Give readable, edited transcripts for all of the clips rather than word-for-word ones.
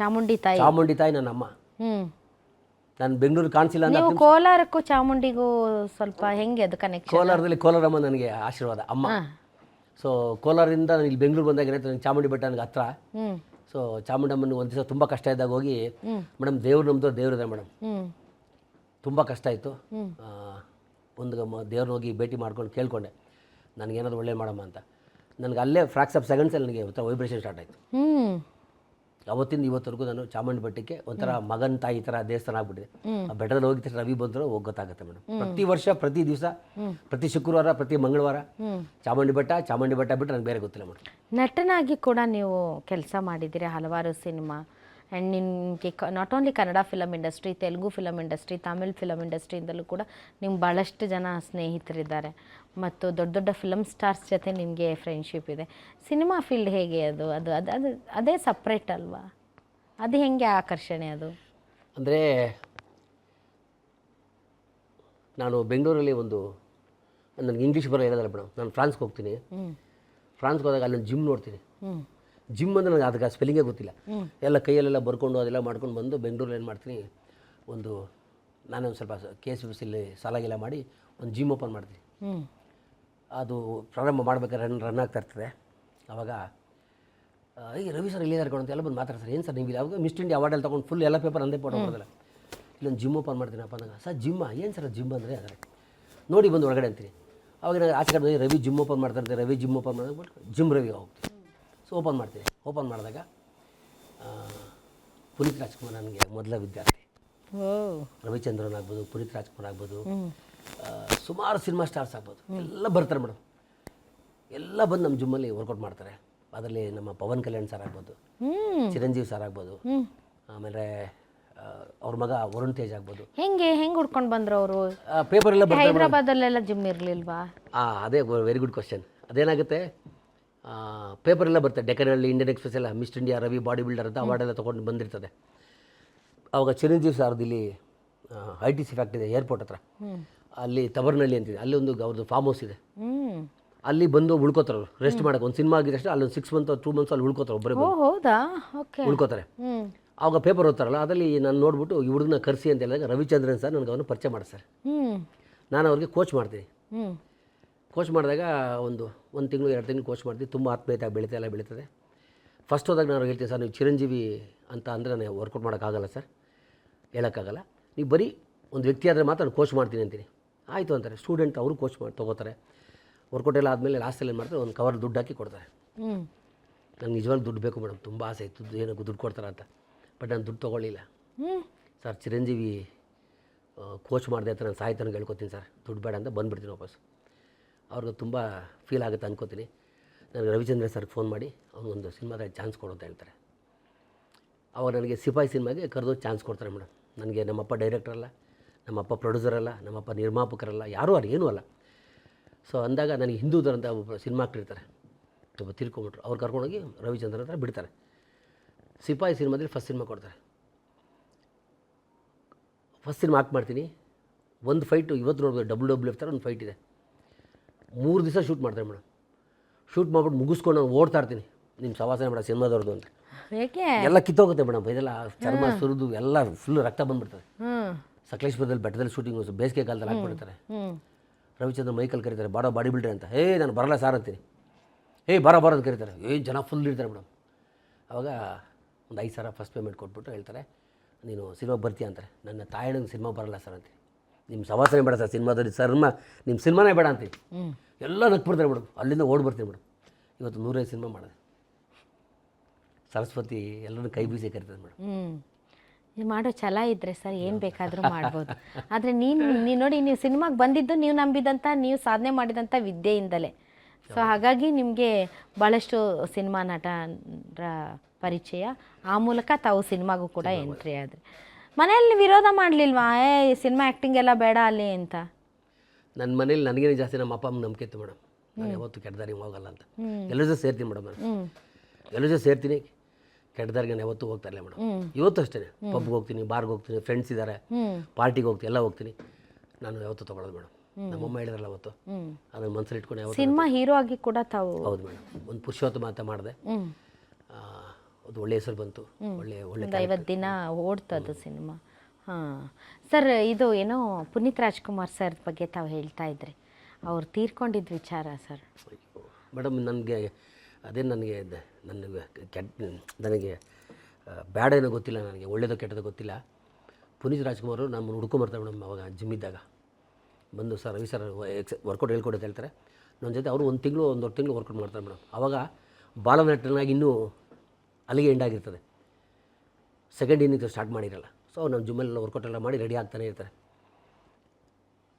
ಚಾಮುಂಡಿ ತಾಯಿ ನನ್ನ ಅಮ್ಮ. ನಾನು ಬೆಂಗಳೂರು ಕಾಣಿಸಿಲ್ಲ ನೀವು ಕೋಲಾರಕ್ಕೂ ಚಾಮುಂಡಿಗೂ ಸ್ವಲ್ಪ ಹೆಂಗೆ ಅದು ಕನೆಕ್ಷನ್? ಕೋಲಾರದಲ್ಲಿ ಕೋಲಾರಮ್ಮ ನನಗೆ ಆಶೀರ್ವಾದ ಅಮ್ಮ. ಸೊ ಕೋಲಾರದಿಂದ ನಾನು ಇಲ್ಲಿ ಬೆಂಗಳೂರು ಬಂದಾಗ ಏನಾಯ್ತು, ನನಗೆ ಚಾಮುಂಡಿ ಬೆಟ್ಟ ನನಗೆ ಹತ್ರ. ಸೊ ಚಾಮುಂಡಮ್ಮನ ಒಂದು ದಿವಸ ತುಂಬ ಕಷ್ಟ ಇದ್ದಾಗ ಹೋಗಿ, ಮೇಡಮ್ ದೇವ್ರು ನಮ್ಮದು ದೇವ್ರದೆ ಮೇಡಮ್, ತುಂಬ ಕಷ್ಟ ಆಯಿತು, ಒಂದು ದೇವ್ರನ್ನ ಹೋಗಿ ಭೇಟಿ ಮಾಡ್ಕೊಂಡು ಕೇಳ್ಕೊಂಡೆ ನನಗೇನಾದ್ರು ಒಳ್ಳೇದು ಮಾಡಮ್ಮ ಅಂತ. ನನಗೆ ಅಲ್ಲೇ ಫ್ರಾಕ್ಸ್ ಆಫ್ ಸೆಕೆಂಡ್ಸಲ್ಲಿ ನನಗೆ ಒಂಥರ ವೈಬ್ರೇಷನ್ ಸ್ಟಾರ್ಟ್ ಆಯಿತು. ಅವತ್ತಿಂದ ಇವತ್ತರೆಗೂ ನಾನು ಚಾಮುಂಡಿ ಬೆಟ್ಟಕ್ಕೆ ಒಂಥರ ಮಗನ ತಾಯಿ ಥರ ದೇವಸ್ಥಾನ ಆಗ್ಬಿಟ್ಟಿದೆ. ಆ ಬೆಟ್ಟದಲ್ಲಿ ಹೋಗಿದ ತಕ್ಷಣ ರವಿ ಬಂದರೂ ಹೋಗಿ ಗೊತ್ತಾಗುತ್ತೆ ಮೇಡಮ್. ಪ್ರತಿ ವರ್ಷ, ಪ್ರತಿ ದಿವಸ, ಪ್ರತಿ ಶುಕ್ರವಾರ, ಪ್ರತಿ ಮಂಗಳವಾರ ಚಾಮುಂಡಿ ಬೆಟ್ಟ ಬಿಟ್ಟು ನನಗೆ ಬೇರೆ ಗೊತ್ತಿಲ್ಲ ಮೇಡಮ್. ನಟನಾಗಿ ಕೂಡ ನೀವು ಕೆಲಸ ಮಾಡಿದ್ದೀರಿ ಹಲವಾರು ಸಿನಿಮಾ. ಆ್ಯಂಡ್ ನಿಮಗೆ not only Kannada film industry, Telugu film industry, Tamil film ಇಂಡಸ್ಟ್ರಿಯಿಂದಲೂ ಕೂಡ ನಿಮ್ಗೆ ಭಾಳಷ್ಟು ಜನ ಸ್ನೇಹಿತರಿದ್ದಾರೆ ಮತ್ತು ದೊಡ್ಡ ದೊಡ್ಡ ಫಿಲಮ್ ಸ್ಟಾರ್ಸ್ ಜೊತೆ ನಿಮಗೆ ಫ್ರೆಂಡ್ಶಿಪ್ ಇದೆ. ಸಿನಿಮಾ ಫೀಲ್ಡ್ ಹೇಗೆ ಅದು ಅದು ಅದು ಅದು ಅದೇ ಸಪ್ರೇಟ್ ಅಲ್ವಾ? ಅದು ಹೆಂಗೆ ಆಕರ್ಷಣೆ ಅದು? ಅಂದರೆ ನಾನು ಬೆಂಗಳೂರಲ್ಲಿ ನನಗೆ ಇಂಗ್ಲೀಷ್ ಬರೋ ಇರೋದಲ್ಲ ಮೇಡಮ್. ನಾನು ಫ್ರಾನ್ಸ್ಗೆ ಹೋಗ್ತೀನಿ. ಫ್ರಾನ್ಸ್ಗೆ ಹೋದಾಗ ಅಲ್ಲಿ ಜಿಮ್ ನೋಡ್ತೀನಿ. ಜಿಮ್ ಅಂದರೆ ನನಗೆ ಅದಕ್ಕೆ ಸ್ಪೆಲ್ಲಿಂಗೇ ಗೊತ್ತಿಲ್ಲ. ಎಲ್ಲ ಕೈಯಲ್ಲೆಲ್ಲ ಬರ್ಕೊಂಡು ಅದೆಲ್ಲ ಮಾಡ್ಕೊಂಡು ಬಂದು ಬೆಂಗಳೂರಲ್ಲಿ ಏನು ಮಾಡ್ತೀನಿ, ನಾನೊಂದು ಸ್ವಲ್ಪ KSFCಲಿ ಸಾಲಾಗೆಲ್ಲ ಮಾಡಿ ಒಂದು ಜಿಮ್ ಓಪನ್ ಮಾಡ್ತೀನಿ. ಅದು ಪ್ರಾರಂಭ ಮಾಡ್ಬೇಕಾದ್ರೆ ರನ್ ಆಗ್ತಾ ಇರ್ತದೆ. ಆವಾಗ ಈ ರವಿ ಸರ್ ಇಲ್ಲಿದ್ದಾರೆ ಅಂತ ಎಲ್ಲ ಬಂದು ಮಾತಾಡ್ತಾರೆ. ಏನು ಸರ್ ನೀವು ಇಲ್ಲ? ಅವಾಗ ಮಿಸ್ಟರ್ ಇಂಡಿಯಾ ಅವಾರ್ಡಲ್ಲಿ ತೊಗೊಂಡು ಫುಲ್ ಎಲ್ಲ ಪೇಪರ್ ಅಂದೇ ಫೋಟೋ ಮಾಡೋದಿಲ್ಲ. ಇಲ್ಲೊಂದು ಜಿಮ್ ಓಪನ್ ಮಾಡ್ತೀನಪ್ಪ ಅಂದಾಗ, ಸರ್ ಜಿಮ್ಮಾ? ಏನು ಸರ್ ಜಿಮ್ ಅಂದರೆ ಅದರ ನೋಡಿ ಬಂದು ಹೊರಗಡೆ ಅಂತೀನಿ. ಅವಾಗ ನಾನು ಆಚೆ ಕಡೆ ರವಿ ಜಿಮ್ ಓಪನ್ ಮಾಡ್ತಾರೆ, ರವಿ ಜಿಮ್ ಓಪನ್ ಮಾಡಿದಾಗ ಜಿಮ್ ರವಿಗೆ ಹೋಗ್ತೀನಿ. ಸೊ ಓಪನ್ ಮಾಡ್ತೀನಿ. ಓಪನ್ ಮಾಡಿದಾಗ ಪುನೀತ್ ರಾಜ್ಕುಮಾರ್ ನನಗೆ ಮೊದಲ ವಿದ್ಯಾರ್ಥಿ. ರವಿಚಂದ್ರನ್ ಆಗ್ಬೋದು, ಪುನೀತ್ ರಾಜ್ಕುಮಾರ್ ಆಗ್ಬೋದು, ಸುಮಾರು ಸಿನಿಮಾ ಸ್ಟಾರ್ಸ್ ಆಗ್ಬೋದು, ಎಲ್ಲ ಬರ್ತಾರೆ ಮೇಡಮ್. ಎಲ್ಲ ಬಂದು ನಮ್ಮ ಜಿಮ್ಮಲ್ಲಿ ವರ್ಕೌಟ್ ಮಾಡ್ತಾರೆ. ಅದರಲ್ಲಿ ನಮ್ಮ ಪವನ್ ಕಲ್ಯಾಣ್ ಸರ್ ಆಗ್ಬೋದು, ಚಿರಂಜೀವಿ ಸರ್ ಆಗ್ಬೋದು, ಆಮೇಲೆ ಅವ್ರ ಮಗ ವರುಣ್ ತೇಜ್ ಆಗ್ಬೋದು. ಹೆಂಗೆ ಹುಡ್ಕೊಂಡು ಬಂದರು ಅವರು? ಪೇಪರ್ ಎಲ್ಲ ಬರ್ತಾರೆ. ಹೈದರಾಬಾದಲ್ಲೆಲ್ಲ ಜಿಮ್ ಇರಲಿಲ್ವಾ? ಅದೇ ವೆರಿ ಗುಡ್ ಕ್ವಶನ್. ಅದೇನಾಗುತ್ತೆ, ಪೇಪರೆಲ್ಲ ಬರ್ತದೆ, ಡೆಕ್ಕನಲ್ಲಿ, ಇಂಡಿಯನ್ ಎಕ್ಸ್ಪ್ರೆಸ್ ಎಲ್ಲ, mister India Ravi body builder ಅಂತ ಅವಾರ್ಡೆಲ್ಲ ತೊಗೊಂಡು ಬಂದಿರ್ತದೆ. ಆವಾಗ ಚಿರಂಜೀವಿ ಸಾರ್ದು ಇಲ್ಲಿ ITC ಫ್ಯಾಕ್ಟ್ರಿ ಇದೆ ಏರ್ಪೋರ್ಟ್ ಹತ್ರ, ಅಲ್ಲಿ ತಬರ್ನಹಳ್ಳಿ ಅಂತಿದೆ, ಅಲ್ಲಿ ಅವ್ರದ್ದು ಫಾರ್ಮ್ ಹೌಸ್ ಇದೆ. ಅಲ್ಲಿ ಬಂದು ಉಳ್ಕೋತಾರೆ ಅವರು ರೆಸ್ಟ್ ಮಾಡೋಕೆ. ಒಂದು ಸಿನಿಮಾ ಆಗಿದೆ ಅಷ್ಟೇ, ಅಲ್ಲೊಂದು 6 ಮಂತ್ 2 ಮಂತ್ಸ್ ಅಲ್ಲಿ ಉಳ್ಕೋತಾರೆ, ಒಬ್ಬರೇ ಉಳ್ಕೋತಾರೆ. ಆವಾಗ ಪೇಪರ್ ಓದ್ತಾರಲ್ಲ, ಅದರಲ್ಲಿ ನಾನು ನೋಡ್ಬಿಟ್ಟು ಈ ಹುಡುಗನ ಕರೆಸಿ ಅಂತ ಹೇಳಿದಾಗ ರವಿಚಂದ್ರನ್ ಸರ್ ನನಗೆ ಅವನು ಪರಿಚಯ ಮಾಡಿಸ್ತಾರೆ. ನಾನು ಅವ್ರಿಗೆ ಕೋಚ್ ಮಾಡ್ತೀನಿ. ಕೋಚ್ ಮಾಡಿದಾಗ ಒಂದು ತಿಂಗಳು 2 ತಿಂಗಳು ಕೋಚ್ ಮಾಡ್ತೀವಿ. ತುಂಬ ಆತ್ಮೀಯತೆ ಬೆಳೀತದೆ. ಫಸ್ಟ್ ಹೋದಾಗ ನಾನು ಹೇಳ್ತೀನಿ, ಸರ್ ನೀವು ಚಿರಂಜೀವಿ ಅಂತ ಅಂದರೆ ನಾನು ವರ್ಕೌಟ್ ಮಾಡೋಕ್ಕಾಗಲ್ಲ ಸರ್, ಹೇಳೋಕ್ಕಾಗಲ್ಲ, ನೀವು ಬರೀ ಒಂದು ವ್ಯಕ್ತಿ ಆದರೆ ಮಾತ್ರ ನಾನು ಕೋಚ್ ಮಾಡ್ತೀನಿ ಅಂತೀನಿ. ಆಯಿತು ಅಂತಾರೆ. ಸ್ಟೂಡೆಂಟ್ ಅವರು ಕೋಚ್ ತೊಗೋತಾರೆ. ವರ್ಕೌಟ್ ಎಲ್ಲ ಆದಮೇಲೆ ಲಾಸ್ಟಲ್ಲಿ ಏನು ಮಾಡ್ತಾರೆ, ಒಂದು ಕವರ್ ದುಡ್ಡು ಹಾಕಿ ಕೊಡ್ತಾರೆ. ನಂಗೆ ನಿಜವಾಗ್ಲೂ ದುಡ್ಡು ಬೇಕು ಮೇಡಮ್, ತುಂಬ ಆಸೆ ಇತ್ತು ಏನೋ ದುಡ್ಡು ಕೊಡ್ತಾರೆ ಅಂತ. ಬಟ್ ನಾನು ದುಡ್ಡು ತೊಗೊಳ್ಳಿಲ್ಲ. ಸರ್ ಚಿರಂಜೀವಿ ಕೋಚ್ ಮಾಡಿದೆ ಅಂತ ನಾನು ಸಾಹಿತ್ಯನಿಗೆ ಹೇಳ್ಕೊತೀನಿ ಸರ್, ದುಡ್ಡು ಬೇಡ ಅಂತ ಬಂದುಬಿಡ್ತೀನಿ ವಾಪಸ್. ಅವ್ರಿಗೆ ತುಂಬ ಫೀಲ್ ಆಗುತ್ತೆ ಅನ್ಕೋತೀನಿ. ನನಗೆ ರವಿಚಂದ್ರ ಸರ್ಗೆ ಫೋನ್ ಮಾಡಿ ಅವ್ನಿಗೊಂದು ಸಿನಿಮಾದಾಗ ಚಾನ್ಸ್ ಕೊಡು ಅಂತ ಹೇಳ್ತಾರೆ. ಅವಾಗ ನನಗೆ ಸಿಪಾಯಿ ಸಿನಿಮಾಗೆ ಕರೆದು ಚಾನ್ಸ್ ಕೊಡ್ತಾರೆ ಮೇಡಮ್. ನನಗೆ ನಮ್ಮಪ್ಪ ಡೈರೆಕ್ಟರ್ ಅಲ್ಲ, ನಮ್ಮಪ್ಪ ಪ್ರೊಡ್ಯೂಸರ್ ಅಲ್ಲ, ನಮ್ಮಪ್ಪ ನಿರ್ಮಾಪಕರಲ್ಲ, ಯಾರೂ ಅಲ್ಲ, ಏನೂ ಅಲ್ಲ. ಸೊ ಅಂದಾಗ ನನಗೆ ಹಿಂದೂದರ್ ಅಂತ ಒಬ್ಬ ಸಿನಿಮಾ ಆಗ್ತಿರ್ತಾರೆ, ತುಂಬ ತಿರ್ಕೊಂಬಿಟ್ರು. ಅವ್ರು ಕರ್ಕೊಂಡೋಗಿ ರವಿಚಂದ್ರನ್ ಹತ್ರ ಬಿಡ್ತಾರೆ. ಸಿಪಾಯಿ ಸಿನಿಮಾದಲ್ಲಿ ಫಸ್ಟ್ ಸಿನಿಮಾ ಕೊಡ್ತಾರೆ. ಫಸ್ಟ್ ಸಿನಿಮಾ ಆಕ್ಟ್ ಮಾಡ್ತೀನಿ. ಒಂದು ಫೈಟು ಇವತ್ತು ನೋಡ್ಬೋದು, WWF ಥರ ಒಂದು ಫೈಟ್ ಇದೆ. 3 ದಿವಸ ಶೂಟ್ ಮಾಡ್ತಾರೆ ಮೇಡಮ್. ಶೂಟ್ ಮಾಡ್ಬಿಟ್ಟು ಮುಗಿಸ್ಕೊಂಡು ನಾನು ಓಡ್ತಾ ಇರ್ತೀನಿ, ನಿಮ್ಮ ಸವಾಸನೆ ಮೇಡಮ್ ಸಿನಿಮಾದವ್ರದ್ದು ಅಂತ. ಎಲ್ಲ ಕಿತ್ತೋಗುತ್ತೆ ಮೇಡಮ್, ಇದೆಲ್ಲ ಚರ್ಮ ಸುರಿದು ಎಲ್ಲ ಫುಲ್ ರಕ್ತ ಬಂದುಬಿಡ್ತದೆ. ಸಕಲೇಶ್ಪುರದಲ್ಲಿ ಬೆಟ್ಟದಲ್ಲಿ ಶೂಟಿಂಗ್ ಬೇಸಿಗೆ ಕಾಲದಲ್ಲಿ ಹಾಕ್ಬಿಡ್ತಾರೆ. ರವಿಚಂದ್ರ ಮೈಕಲ್ ಕರೀತಾರೆ, ಬಾಡಿ ಬಿಲ್ಡರ್ ಅಂತ. ನಾನು ಬರಲ್ಲ ಸಾರ್ ಅಂತೀನಿ. ಬರೋ ಅಂತ ಕರೀತಾರೆ. ಜನ ಫುಲ್ ಇರ್ತಾರೆ ಮೇಡಮ್. ಆವಾಗ ಒಂದು 5 ಸಾವಿರ ಫಸ್ಟ್ ಪೇಮೆಂಟ್ ಕೊಟ್ಬಿಟ್ಟು ಹೇಳ್ತಾರೆ, ನೀನು ಸಿನಿಮಾಗೆ ಬರ್ತೀಯ ಅಂತಾರೆ. ನನ್ನ ತಾಯಣ್ಣಂಗೆ ಸಿನಿಮಾ ಬರಲ್ಲ ಸರ್ ಅಂತೀನಿ. ನಿಮ್ಮ ಸವಾಸನೆ ಬೇಡ ಸರ್ ಸಿನಿಮಾದಲ್ಲಿ, ಸರ್ ನಿಮ್ಮ ಸಿನಿಮಾನೇ ಬೇಡ ಅಂತೀನಿ. ಎಲ್ಲ ನಕ್ಬಿಡ್ತಾರೆ ಮೇಡಮ್. ಅಲ್ಲಿಂದ ಓಡ್ಬರ್ತೀನಿ ಮೇಡಮ್. ಇವತ್ತು 105 ಸಿನಿಮಾ ಮಾಡಿದೆ. ಸರಸ್ವತಿ ಎಲ್ಲರೂ ಕೈ ಬೀಸಿ ಕರಿತದೆ ಮೇಡಮ್. ನೀವು ಮಾಡೋ ಛಲ ಇದ್ದರೆ ಸರ್ ಏನು ಬೇಕಾದರೂ ಮಾಡ್ಬೋದು. ಆದರೆ ನೀನು ನೋಡಿ, ನೀವು ಸಿನಿಮಾಗೆ ಬಂದಿದ್ದು ನೀವು ನಂಬಿದಂಥ, ನೀವು ಸಾಧನೆ ಮಾಡಿದಂಥ ವಿದ್ಯೆಯಿಂದಲೇ. ಸೊ ಹಾಗಾಗಿ ನಿಮಗೆ ಭಾಳಷ್ಟು ಸಿನಿಮಾ ನಟರ ಪರಿಚಯ, ಆ ಮೂಲಕ ತಾವು ಸಿನಿಮಾಗೂ ಕೂಡ ಎಂಟ್ರಿ ಆದ್ರಿ. ಮನೆಯಲ್ಲಿ ವಿರೋಧ ಮಾಡಲಿಲ್ವಾ, ಸಿನಿಮಾ ಆ್ಯಕ್ಟಿಂಗ್ ಎಲ್ಲ ಬೇಡ ಅಲ್ಲಿ ಅಂತ? ನನ್ನ ಮನೇಲಿ ನನಗೇನು ಜಾಸ್ತಿ ನಮ್ಮ ಅಪ್ಪ ಅಮ್ಮ ನಂಬಿಕೆ ಇತ್ತು ಮೇಡಮ್. ನಾನು ಯಾವತ್ತೂ ಕೆಟ್ಟದಾರಿಗೆ ಹೋಗಲ್ಲ ಅಂತ. ಎಲ್ಲರ ಜೊತೆ ಸೇರ್ತೀನಿ ಮೇಡಮ್. ನಾನು ಎಲ್ಲರ ಜೊತೆ ಸೇರ್ತೀನಿ, ಕೆಟ್ಟದಾರಿಗೆ ನಾನು ಯಾವತ್ತೂ ಹೋಗ್ತಾ ಇಲ್ಲ ಮೇಡಮ್. ಇವತ್ತು ಅಷ್ಟೇ, ಪಬ್ಗೆ ಹೋಗ್ತೀನಿ, ಬಾರ್ಗೆ ಹೋಗ್ತೀನಿ, ಫ್ರೆಂಡ್ಸ್ ಇದ್ದಾರೆ, ಪಾರ್ಟಿಗೆ ಹೋಗ್ತೀನಿ, ಎಲ್ಲ ಹೋಗ್ತೀನಿ. ನಾನು ಯಾವತ್ತೂ ತೊಗೊಳ್ಳೋದು ಮೇಡಮ್. ನಮ್ಮಮ್ಮ ಹೇಳಿದ್ರಲ್ಲ ಅವತ್ತು, ಅದನ್ನು ಮನಸ್ಸಲ್ಲಿ ಇಟ್ಕೊಂಡು ಯಾವತ್ತು. ಸಿನಿಮಾ ಹೀರೋ ಆಗಿ ಕೂಡ ತಾವು? ಹೌದು ಮೇಡಮ್. ಒಂದು ಪುರುಷೋತ್ತಮ ಅಂತ ಮಾಡಿದೆ, ಅದು ಒಳ್ಳೆ ಹೆಸರು ಬಂತು, ಒಳ್ಳೆ ಒಳ್ಳೆ ಒಂದು 50 ದಿನ ಓಡ್ತದು ಸಿನಿಮಾ. ಹಾಂ ಸರ್, ಇದು ಏನೋ ಪುನೀತ್ ರಾಜ್ಕುಮಾರ್ ಸರ್ ಬಗ್ಗೆ ತಾವು ಹೇಳ್ತಾ ಇದ್ರಿ, ಅವ್ರು ತೀರ್ಕೊಂಡಿದ್ದ ವಿಚಾರ ಸರ್. ಮೇಡಮ್ ನನಗೆ ಅದೇ ನನಗೆ ನನಗೆ ಬ್ಯಾಡ್ ಏನೋ ಗೊತ್ತಿಲ್ಲ, ನನಗೆ ಒಳ್ಳೇದೋ ಕೆಟ್ಟದೋ ಗೊತ್ತಿಲ್ಲ. ಪುನೀತ್ ರಾಜ್ಕುಮಾರ್ ನಮ್ಮನ್ನು ಹುಡ್ಕೊಂಬರ್ತಾರೆ ಮೇಡಮ್. ಅವಾಗ ಜಿಮ್ ಇದ್ದಾಗ ಬಂದು ಸರ್ ರವಿ ಸರ್ ವರ್ಕೌಟ್ ಹೇಳ್ಕೊಡು ಅಂತ ಹೇಳ್ತಾರೆ. ನನ್ನ ಜೊತೆ ಅವರು ಒಂದು ತಿಂಗಳು ಒಂದೂವರೆ ತಿಂಗಳು ವರ್ಕೌಟ್ ಮಾಡ್ತಾರೆ ಮೇಡಮ್. ಆವಾಗ ಬಾಲನಟನಾಗಿ ಇನ್ನೂ ಅಲ್ಲಿಗೆ ಎಂಡಾಗಿರ್ತದೆ, ಸೆಕೆಂಡ್ ಇನ್ನಿಂಗ್ಸ್ ಸ್ಟಾರ್ಟ್ ಮಾಡಿರಲ್ಲ. ಸೊ ನಮ್ಮ ಜಿಮ್ಮೆಲ್ಲ ವರ್ಕೌಟ್ ಎಲ್ಲ ಮಾಡಿ ರೆಡಿ ಆಗ್ತಾನೆ ಇರ್ತಾರೆ.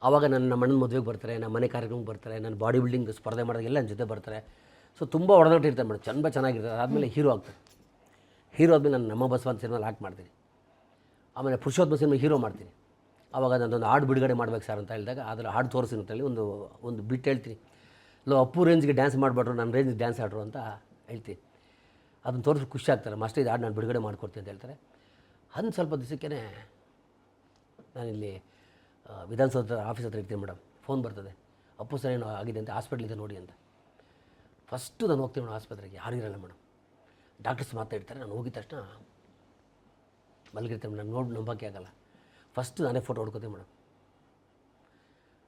ಆವಾಗ ನಮ್ಮ ಅಣ್ಣನ ಮದುವೆಗೆ ಬರ್ತಾರೆ, ನಮ್ಮ ಮನೆ ಕಾರ್ಯಕ್ರಮಕ್ಕೆ ಬರ್ತಾರೆ, ನನ್ನ ಬಾಡಿ ಬಿಲ್ಡಿಂಗ್ ಸ್ಪರ್ಧೆ ಮಾಡೋದೆಲ್ಲ ನನ್ನ ಜೊತೆ ಬರ್ತಾರೆ. ಸೊ ತುಂಬ ಒಡನಾಟ ಇರ್ತಾರೆ ಮೇಡಮ್, ಚೆನ್ನಾಗಿರ್ತಾರೆ. ಆದಮೇಲೆ ಹೀರೋ ಆಗ್ತಾರೆ. ಹೀರೋ ಆದಮೇಲೆ ನಾನು ನಮ್ಮ ಬಸವ ಅಂತ ಸಿನಿಮಾಲ್ಲಿ ಆ್ಯಕ್ಟ್ ಮಾಡ್ತೀನಿ. ಆಮೇಲೆ ಪುರುಷೋತ್ತಮ ಸಿನಿಮಾ ಹೀರೋ ಮಾಡ್ತೀನಿ. ಆವಾಗ ನನ್ನೊಂದು ಹಾಡು ಬಿಡುಗಡೆ ಮಾಡ್ಬೇಕು ಸರ್ ಅಂತ ಹೇಳಿದಾಗ ಅದರ ಹಾಡು ತೋರಿಸಿ ಅಂತೇಳಿ ಒಂದು ಬಿಟ್ಟು ಹೇಳ್ತೀನಿ. ಅಪ್ಪು ರೇಂಜ್ಗೆ ಡ್ಯಾನ್ಸ್ ಮಾಡಿಬಿಟ್ರು, ನನ್ನ ರೇಂಜ್ಗೆ ಡ್ಯಾನ್ಸ್ ಆಡ್ರು ಅಂತ ಹೇಳ್ತೀನಿ. ಅದನ್ನು ತೋರಿಸಿ ಖುಷಿ ಆಗ್ತಾರೆ. ಮಾಸ್ಟರ್ ಇದು ಹಾಡು ನಾನು ಬಿಡುಗಡೆ ಮಾಡ್ಕೊಡ್ತೀನಿ ಅಂತ ಹೇಳ್ತಾರೆ. ಅದನ್ನು ಸ್ವಲ್ಪ ದಿವಸಕ್ಕೇ ನಾನಿಲ್ಲಿ ವಿಧಾನಸೌಧ ಆಫೀಸ್ ಹತ್ರ ಇರ್ತೀನಿ ಮೇಡಮ್. ಫೋನ್ ಬರ್ತದೆ, ಅಪ್ಪು ಸರ್ ಏನೋ ಆಗಿದೆ ಅಂತ, ಹಾಸ್ಪಿಟ್ಲಿದೆ ನೋಡಿ ಅಂತ. ಫಸ್ಟು ನಾನು ಹೋಗ್ತೀನಿ ಮೇಡಮ್ ಆಸ್ಪತ್ರೆಗೆ, ಯಾರೂ ಇರಲ್ಲ ಮೇಡಮ್. ಡಾಕ್ಟರ್ಸ್ ಮಾತಾಡ್ತಾರೆ. ನಾನು ಹೋಗಿದ ತಕ್ಷಣ ಮಲಗಿರ್ತೀನಿ ಮೇಡಮ್. ನೋಡಿ ನಂಬಕ್ಕೆ ಆಗಲ್ಲ. ಫಸ್ಟ್ ನಾನೇ ಫೋಟೋ ಹೊಡ್ಕೋತೀನಿ ಮೇಡಮ್.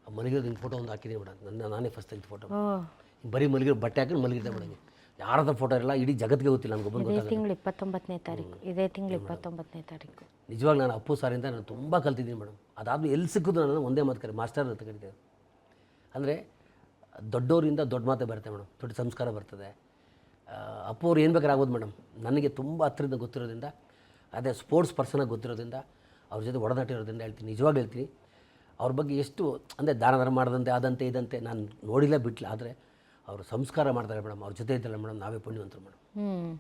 ಮಲಗಿರೋದು ಹಿಂಗೆ ಫೋಟೋ ಒಂದು ಹಾಕಿದ್ದೀನಿ ಮೇಡಮ್. ನಾನೇ ಫಸ್ಟ್ ತೆಗೆದು ಫೋಟೋ. ಬರೀ ಮಲಗಿರೋ ಬಟ್ಟೆ ಹಾಕಿ ಮಲಗಿರ್ತೆ ಮೇಡಮ್. ಯಾರದ ಫೋಟೋ ಇರಲ್ಲ, ಇಡೀ ಜಗತ್ತಿಗೆ ಗೊತ್ತಿಲ್ಲ ನನಗೊಬ್ಬರು ಇದೇ ತಿಂಗಳು 29ನೇ ತಾರೀಕು. ಇದೇ ತಿಂಗಳು 29ನೇ ತಾರೀಕು. ನಿಜವಾಗ ನಾನು ಅಪ್ಪು ಸಾರಿಂದ ನಾನು ತುಂಬ ಕಲ್ತಿದ್ದೀನಿ ಮೇಡಮ್. ಅದಾದ್ಮೇಲೆ ಎಲ್ಲಿ ಸಿಕ್ಕಿದ್ರು ನಾನು ಒಂದೇ ಮಾತು ಕರಿ, ಮಾಸ್ಟರ್ ಅಂತ ಕರಿತೇವೆ. ಅಂದರೆ ದೊಡ್ಡವರಿಂದ ದೊಡ್ಡ ಮಾತೇ ಬರುತ್ತೆ ಮೇಡಮ್, ದೊಡ್ಡ ಸಂಸ್ಕಾರ ಬರ್ತದೆ. ಅಪ್ಪು ಅವ್ರು ಏನು ಬೇಕಾದ್ರೆ ಆಗ್ಬೋದು ಮೇಡಮ್. ನನಗೆ ತುಂಬ ಹತ್ತಿರದಿಂದ ಗೊತ್ತಿರೋದ್ರಿಂದ, ಅದೇ ಸ್ಪೋರ್ಟ್ಸ್ ಪರ್ಸನಾಗಿ ಗೊತ್ತಿರೋದ್ರಿಂದ, ಅವ್ರ ಜೊತೆ ಒಡನಾಟ ಇರೋದ್ರಿಂದ ಹೇಳ್ತೀನಿ, ನಿಜವಾಗ್ಲೂ ಹೇಳ್ತೀನಿ. ಅವ್ರ ಬಗ್ಗೆ ಎಷ್ಟು ಅಂದರೆ ದಾನ ಧರ್ಮ ಮಾಡದಂತೆ ಅದಂತೆ ಇದಂತೆ ನಾನು ನೋಡಿಲ್ಲ ಬಿಟ್ಟಿಲ್ಲ. ಆದರೆ ಅವರು ಸಂಸ್ಕಾರ ಮಾಡ್ತಾರೆ ಮೇಡಮ್. ಅವ್ರ ಜೊತೆ ಇದ್ದಲ್ಲ ಮೇಡಮ್, ನಾವೇ ಪುಣ್ಯವಂತರು ಮೇಡಮ್.